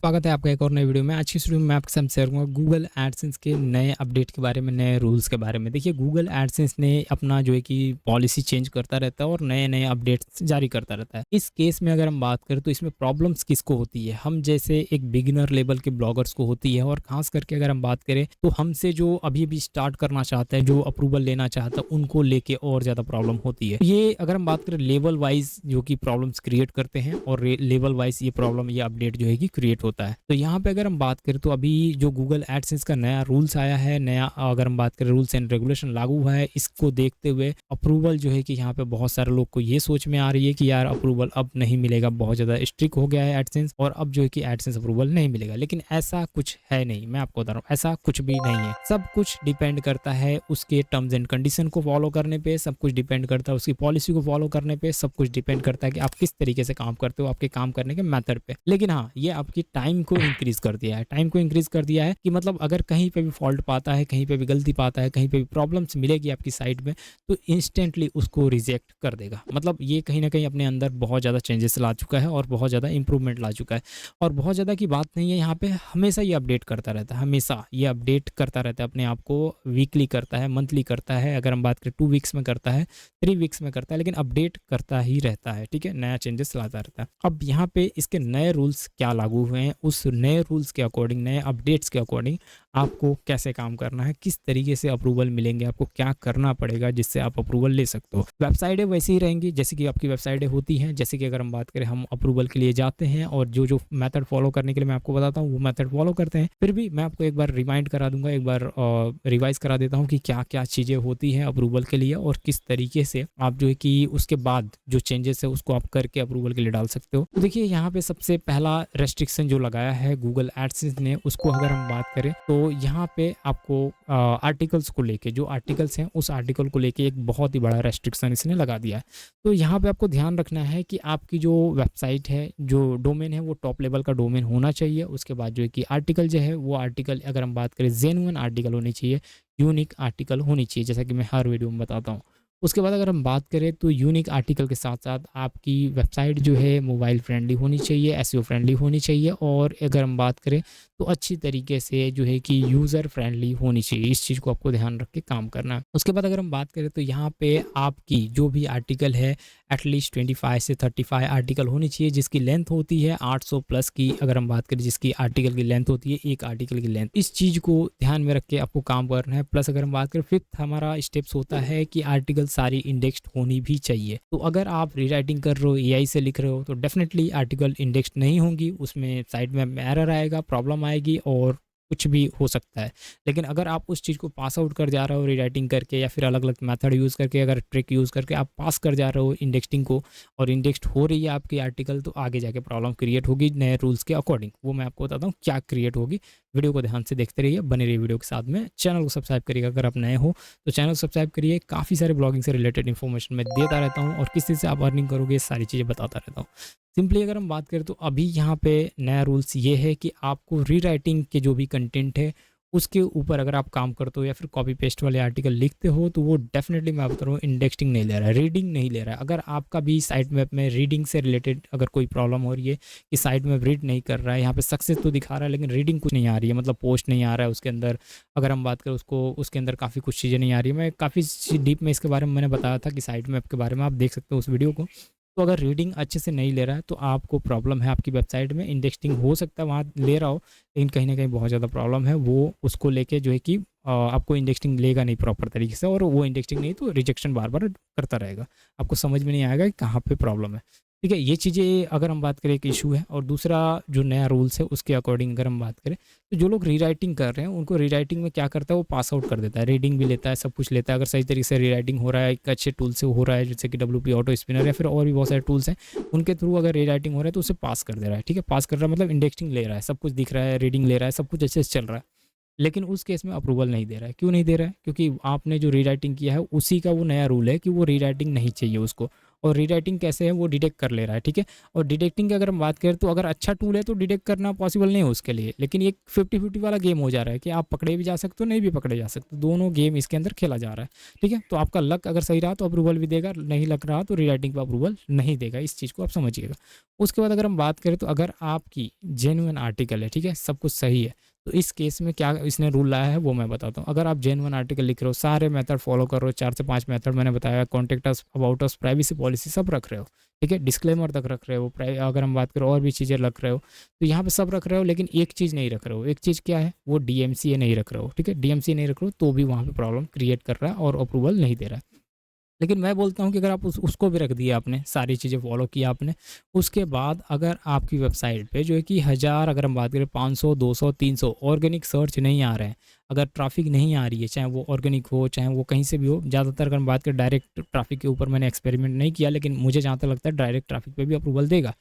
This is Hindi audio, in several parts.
स्वागत है आपका एक और नए वीडियो में। आज की इस वीडियो में मैं आपके साथ शेयर करूँगा गूगल एडसेंस के नए अपडेट के बारे में, नए रूल्स के बारे में। देखिए, गूगल एडसेंस ने अपना जो है कि पॉलिसी चेंज करता रहता है और नए-नए अपडेट्स जारी करता रहता है। इस केस में अगर हम बात करें तो इसमें प्रॉब्लम्स किसको होती है? हम जैसे एक बिगिनर लेवल के ब्लॉगर्स को होती है, और ख़ास करके अगर हम बात करें तो हमसे जो अभी-अभी स्टार्ट करना चाहता है, जो अप्रूवल लेना चाहता है, उनको लेके और ज़्यादा प्रॉब्लम होती है। ये अगर हम बात करें लेवल वाइज़ जो कि प्रॉब्लम्स क्रिएट करते हैं, और लेवल वाइज़ ये प्रॉब्लम, ये अपडेट जो है कि क्रिएट होता है। तो यहाँ पे अगर हम बात करें तो अभी जो गूगल एडसेंस का नया रूल्स आया है, नया अगर हम बात करें रूल्स एंड रेगुलेशन लागू हुआ है, इसको देखते हुए अप्रूवल जो है कि यहाँ पे बहुत सारे लोग को ये सोच में आ रही है कि यार अप्रूवल अब नहीं मिलेगा, बहुत ज़्यादा स्ट्रिक्ट हो गया है एडसेंस, और अब जो है कि एडसेंस अप्रूवल नहीं मिलेगा। लेकिन ऐसा कुछ है नहीं, मैं आपको बता रहा हूँ, ऐसा कुछ भी नहीं है। सब कुछ डिपेंड करता है उसके टर्म्स एंड कंडीशन को फॉलो करने पे, सब कुछ डिपेंड करता है उसकी पॉलिसी को फॉलो करने पे, सब कुछ डिपेंड करता है कि आप किस तरीके से काम करते हो, आपके काम करने के मेथड पे। लेकिन हाँ, ये आपकी टाइम को इंक्रीज कर दिया है। टाइम को इंक्रीज कर दिया है कि मतलब अगर कहीं पे भी फॉल्ट पाता है, कहीं पे भी गलती पाता है, कहीं पे भी प्रॉब्लम्स मिलेगी आपकी साइट में, तो इंस्टेंटली उसको रिजेक्ट कर देगा। मतलब ये कहीं ना कहीं अपने अंदर बहुत ज़्यादा चेंजेस ला चुका है और बहुत ज़्यादा इंप्रूवमेंट ला चुका है। और बहुत ज़्यादा की बात नहीं है यहाँ पे, हमेशा ये अपडेट करता रहता है, हमेशा ये अपडेट करता रहता है अपने आप को। वीकली करता है, मंथली करता है, अगर हम बात करें 2 वीक्स में करता है, 3 वीक्स में करता है, लेकिन अपडेट करता ही रहता है। ठीक है, नया चेंजेस लाता रहता है। अब यहाँ पे इसके नए रूल्स क्या लागू हुए हैं, उस नए रूल्स के अकॉर्डिंग, नए अपडेट्स के अकॉर्डिंग आपको कैसे काम करना है, किस तरीके से अप्रूवल मिलेंगे, आपको क्या करना पड़ेगा जिससे आप अप्रूवल ले सकते हो। वेबसाइटें वैसी ही रहेंगी जैसे कि आपकी वेबसाइटें होती हैं। जैसे कि अगर हम बात करें, हम अप्रूवल के लिए जाते हैं और जो जो मेथड फॉलो करने के लिए मैं आपको बताता हूँ वो मेथड फॉलो करते हैं। फिर भी मैं आपको एक बार रिमाइंड करा दूंगा, एक बार रिवाइज करा देता हूँ कि क्या क्या चीज़ें होती हैं अप्रूवल के लिए, और किस तरीके से आप जो है कि उसके बाद जो चेंजेस है उसको आप करके अप्रूवल के लिए डाल सकते हो। तो देखिए, यहाँ पे सबसे पहला रेस्ट्रिक्शन जो लगाया है गूगल एडसेंस ने, उसको अगर हम बात करें तो यहाँ पे आपको आर्टिकल्स को लेके, जो आर्टिकल्स हैं उस आर्टिकल को लेके एक बहुत ही बड़ा रेस्ट्रिक्शन इसने लगा दिया है। तो यहाँ पे आपको ध्यान रखना है कि आपकी जो वेबसाइट है, जो डोमेन है, वो टॉप लेवल का डोमेन होना चाहिए। उसके बाद जो है कि आर्टिकल जो है, वो आर्टिकल अगर हम बात करें जेन्युइन आर्टिकल होनी चाहिए, यूनिक आर्टिकल होनी चाहिए, जैसा कि मैं हर वीडियो में बताता हूँ। उसके बाद अगर हम बात करें तो यूनिक आर्टिकल के साथ साथ आपकी वेबसाइट जो है मोबाइल फ्रेंडली होनी चाहिए, एसईओ फ्रेंडली होनी चाहिए, और अगर हम बात करें तो अच्छी तरीके से जो है कि यूज़र फ्रेंडली होनी चाहिए। इस चीज़ को आपको ध्यान रख के काम करना है। उसके बाद अगर हम बात करें तो यहाँ पे आपकी जो भी आर्टिकल है, एटलीस्ट 25 से 35 आर्टिकल होनी चाहिए, जिसकी लेंथ होती है 800 प्लस की। अगर हम बात करें जिसकी आर्टिकल की लेंथ होती है, एक आर्टिकल की लेंथ, इस चीज़ को ध्यान में रख के आपको काम करना है। प्लस अगर हम बात करें, फिफ्थ हमारा स्टेप्स होता है कि आर्टिकल सारी इंडेक्स्ड होनी भी चाहिए। तो अगर आप रीराइटिंग कर रहे हो, एआई से लिख रहे हो, तो डेफिनेटली आर्टिकल इंडेक्स्ड नहीं होंगी, उसमें साइड में एरर आएगा, प्रॉब्लम आएगी और कुछ भी हो सकता है। लेकिन अगर आप उस चीज़ को पास आउट कर जा रहे हो रीराइटिंग करके, या फिर अलग अलग मेथड यूज़ करके, अगर ट्रिक यूज़ करके आप पास कर जा रहे हो इंडेक्सिंग को, और इंडेक्स्ड हो रही है आपकी आर्टिकल, तो आगे जाके प्रॉब्लम क्रिएट होगी नए रूल्स के अकॉर्डिंग। वो मैं आपको बताता हूँ क्या क्रिएट होगी। वीडियो को ध्यान से देखते रहिए, बने रहिए वीडियो के साथ में। चैनल को सब्सक्राइब करिएगा अगर आप नए हो तो चैनल सब्सक्राइब करिए। काफ़ी सारे ब्लॉगिंग से रिलेटेड इन्फॉर्मेशन मैं देता रहता हूँ, और किस चीज़ से आप अर्निंग करोगे, ये सारी चीज़ें बताता रहता हूँ। सिंपली अगर हम बात करें तो अभी यहाँ पे नया रूल्स ये है कि आपको रीराइटिंग के जो भी कंटेंट है उसके ऊपर अगर आप काम करते हो, या फिर कॉपी पेस्ट वाले आर्टिकल लिखते हो, तो वो डेफिनेटली मैं बता रहा हूँ इंडेक्सिंग नहीं ले रहा है, रीडिंग नहीं ले रहा है। अगर आपका भी साइट मैप में रीडिंग से रिलेटेड अगर कोई प्रॉब्लम हो रही है कि साइट मैप रीड नहीं कर रहा है, यहाँ पे सक्सेस तो दिखा रहा है लेकिन रीडिंग कुछ नहीं आ रही है, मतलब पोस्ट नहीं आ रहा है उसके अंदर, अगर हम बात करें उसको, उसके अंदर काफ़ी कुछ चीज़ें नहीं आ रही है। मैं काफ़ी डीप में इसके बारे में मैंने बताया था कि साइट मैप के बारे में, आप देख सकते हो उस वीडियो को। तो अगर रीडिंग अच्छे से नहीं ले रहा है तो आपको प्रॉब्लम है आपकी वेबसाइट में। इंडेक्सिंग हो सकता है वहाँ ले रहा हो, लेकिन कहीं ना कहीं बहुत ज़्यादा प्रॉब्लम है, वो उसको लेके जो है कि आपको इंडेक्सिंग लेगा नहीं प्रॉपर तरीके से, और वो इंडेक्सिंग नहीं तो रिजेक्शन बार बार करता रहेगा। आपको समझ में नहीं आएगा कि कहाँ पे प्रॉब्लम है। ठीक है, ये चीज़ें अगर हम बात करें एक इशू है। और दूसरा जो नया रूल्स है उसके अकॉर्डिंग अगर हम बात करें तो जो लोग रीराइटिंग कर रहे हैं उनको रीराइटिंग में क्या करता है, वो पास आउट कर देता है, रीडिंग भी लेता है, सब कुछ लेता है। अगर सही तरीके से रीराइटिंग हो रहा है, एक अच्छे टूल से हो रहा है, जैसे कि WP ऑटो स्पिनर या फिर और भी बहुत सारे टूल्स हैं, उनके थ्रू अगर रीराइटिंग हो रहा है तो उसे पास कर दे रहा है। ठीक है, पास कर रहा है मतलब इंडेक्सिंग ले रहा है, सब कुछ दिख रहा है, रीडिंग ले रहा है, सब कुछ अच्छे से चल रहा है। लेकिन उस केस में अप्रूवल नहीं दे रहा है। क्यों नहीं दे रहा है? क्योंकि आपने जो रीराइटिंग किया है उसी का वो नया रूल है कि वो रीराइटिंग नहीं चाहिए उसको, और रीराइटिंग कैसे है वो डिटेक्ट कर ले रहा है, ठीक है। और डिटेक्टिंग की अगर हम बात करें तो अगर अच्छा टूल है तो डिटेक्ट करना पॉसिबल नहीं है उसके लिए, लेकिन एक 50-50 वाला गेम हो जा रहा है कि आप पकड़े भी जा सकते हो, नहीं भी पकड़े जा सकते, दोनों गेम इसके अंदर खेला जा रहा है, ठीक है। तो आपका लक अगर सही रहा तो अप्रूवल भी देगा, नहीं लग रहा तो रीराइटिंग पर अप्रूवल नहीं देगा, इस चीज़ को आप समझिएगा। उसके बाद अगर हम बात करें तो अगर आपकी जेन्युइन आर्टिकल है, ठीक है, सब कुछ सही है, तो इस केस में क्या इसने रूल लाया है वो मैं बताता हूँ। अगर आप जेन्युइन आर्टिकल लिख रहे हो, सारे मेथड फॉलो कर रहे हो, 4 से 5 मेथड मैंने बताया, contact us, about us, privacy policy सब रख रहे हो, ठीक है, डिस्क्लेमर तक रख रहे हो, अगर हम बात करें और भी चीज़ें रख रहे हो, तो यहाँ पे सब रख रहे हो, लेकिन एक चीज़ नहीं रख रहे हो। एक चीज़ क्या है, वो डीएमसीए नहीं रख रहे हो, ठीक है, डीएमसीए नहीं रख रहे हो तो भी वहाँ पे प्रॉब्लम क्रिएट कर रहा है और अप्रूवल नहीं दे रहा है। लेकिन मैं बोलता हूँ कि अगर आप उसको भी रख दिया आपने, सारी चीज़ें फॉलो किया आपने, उसके बाद अगर आपकी वेबसाइट पे जो है कि हज़ार, अगर हम बात करें 500, 200, 300 ऑर्गेनिक सर्च नहीं आ रहे हैं, अगर ट्रैफिक नहीं आ रही है, चाहे वो ऑर्गेनिक हो चाहे वो कहीं से भी हो, ज़्यादातर अगर हम बात करें डायरेक्ट ट्रैफिक के ऊपर मैंने एक्सपेरिमेंट नहीं किया, लेकिन मुझे जहाँ तक लगता है डायरेक्ट ट्रैफिक पे भी अप्रूवल देगा।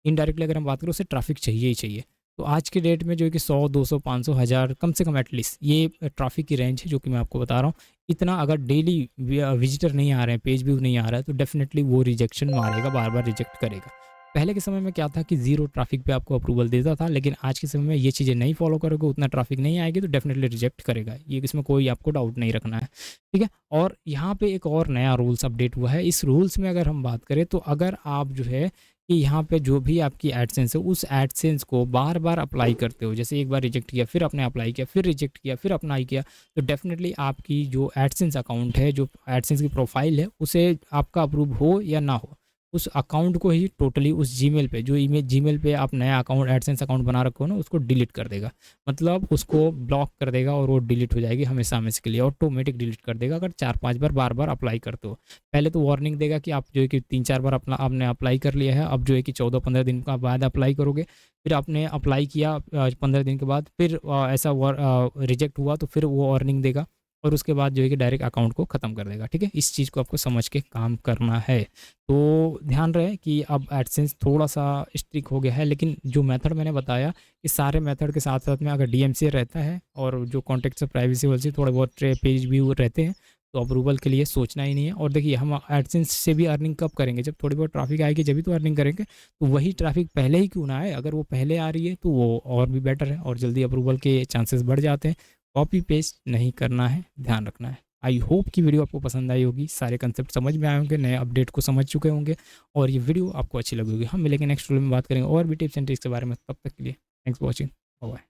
इनडायरेक्टली अगर हम बात करें, उसे ट्रैफिक चाहिए ही चाहिए। तो आज के डेट में जो है कि 100, 200, 500, 1000 कम से कम एटलीस्ट ये ट्रैफिक की रेंज है जो कि मैं आपको बता रहा हूँ। इतना अगर डेली विजिटर नहीं आ रहे हैं, पेज व्यू नहीं आ रहा है, तो डेफिनेटली वो रिजेक्शन मारेगा, बार बार रिजेक्ट करेगा। पहले के समय में क्या था कि ज़ीरो ट्रैफिक पे आपको अप्रूवल देता था, लेकिन आज के समय में ये चीज़ें नहीं फॉलो करोगे, उतना ट्रैफिक नहीं आएगी तो डेफिनेटली रिजेक्ट करेगा, ये इसमें कोई आपको डाउट नहीं रखना है, ठीक है। और यहाँ पे एक और नया रूल्स अपडेट हुआ है। इस रूल्स में अगर हम बात करें तो अगर आप जो है कि यहाँ पे जो भी आपकी एडसेंस है, उस एडसेंस को बार बार अप्लाई करते हो, जैसे एक बार रिजेक्ट किया, फिर आपने अप्लाई किया, फिर रिजेक्ट किया, फिर अप्लाई किया, तो डेफिनेटली आपकी जो एडसेंस अकाउंट है, जो एडसेंस की प्रोफाइल है, उसे आपका अप्रूव हो या ना हो, उस अकाउंट को ही टोटली उस जीमेल पे, जो ईमेल जीमेल पे आप नया अकाउंट एडसेंस अकाउंट बना रखो ना, उसको डिलीट कर देगा। मतलब उसको ब्लॉक कर देगा और वो डिलीट हो जाएगी हमेशा हमेशा के लिए, ऑटोमेटिक डिलीट कर देगा अगर 4-5 बार बार बार अप्लाई करते हो। पहले तो वार्निंग देगा कि आप जो है कि 3-4 बार अपना आपने अप्लाई कर लिया है, अब जो है कि 14-15 दिन का बाद अप्लाई करोगे। फिर आपने अप्लाई किया 15 दिन के बाद, फिर ऐसा रिजेक्ट हुआ तो फिर वो वार्निंग देगा, और उसके बाद जो है कि डायरेक्ट अकाउंट को ख़त्म कर देगा, ठीक है। इस चीज़ को आपको समझ के काम करना है। तो ध्यान रहे कि अब एडसेंस थोड़ा-सा स्ट्रिक्ट हो गया है, लेकिन जो मेथड मैंने बताया, इस सारे मेथड के साथ-साथ में अगर डीएमसीए रहता है और जो कॉन्टेक्ट से प्राइवेसी वैसी थोड़े बहुत पेज व्यू रहते हैं, तो अप्रूवल के लिए सोचना ही नहीं है। और देखिए, हम एडसेंस से भी अर्निंग कब करेंगे, जब थोड़ी बहुत ट्रैफिक आएगी जब भी तो अर्निंग करेंगे। तो वही ट्रैफिक पहले ही क्यों ना आए, अगर वो पहले आ रही है तो वो और भी बेटर है और जल्दी अप्रूवल के चांसेस बढ़ जाते हैं। कॉपी पेस्ट नहीं करना है, ध्यान रखना है। आई होप कि वीडियो आपको पसंद आई होगी, सारे कंसेप्ट समझ में आए होंगे, नए अपडेट को समझ चुके होंगे और ये वीडियो आपको अच्छी लगी होगी। हम मिलेंगे नेक्स्ट वीडियो में, बात करेंगे और भी टिप्स एंड ट्रिक्स के बारे में। तब तक के लिए thanks for watching, bye bye.